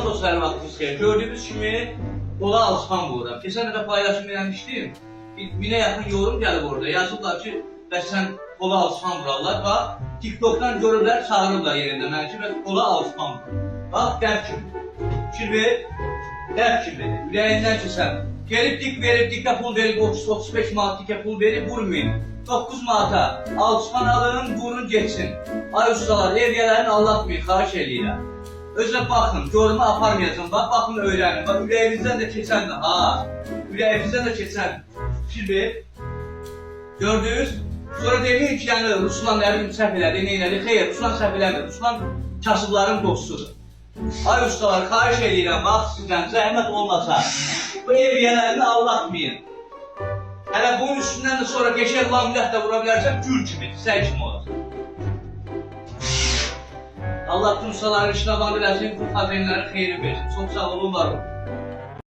Salam dostlar, vaxtınız xeyir. Gördüğünüz kimi kola alışkan burada. Keçən dəfə paylaşım eləmişdim. Minə yaxın yorum gəlib orada. Yazıblar ki, bəs sən kola alışkan vurarlar. Bax, TikTok'dan görürlər, çağırırlar yerində mən ki, bəs kola alışkan vurur. Bax, dərk kimi. Şimdi, dərk kimi. Ürəyindən ki, sən gelib dik verib, dikə pul verib, 30-35 manat dikə pul verib, vurmayın. 9 manata alışkan alın, vurun, geçsin. Ay ustalar, evyələrini allatmayın, xahiş eləyirəm. Özünə baxın, görümü aparmayacağım, baxın öyrənin, bax ürəyinizdən də keçəndir, ha. Ürəyinizdən də keçən. Şimdi, gördünüz, sonra deyin ki, yəni Ruslan ərim səhv elədi, neynədi? Xeyr, Ruslan səhv elədi, Ruslan kasıbların dostudur. Ay ustalar, xahiş eləyirəm, bax sizdən zəhmət olmasa, bu evyələrini allatmayın. Hələ bunun üstündən də sonra geçər lamilət də vura bilərsən, gül kimi, səy kimi olacaq. Allah tüm ustaların işinə bağlı eləsin, bu patenləri xeyri versin. Çox sağ olun, var olun.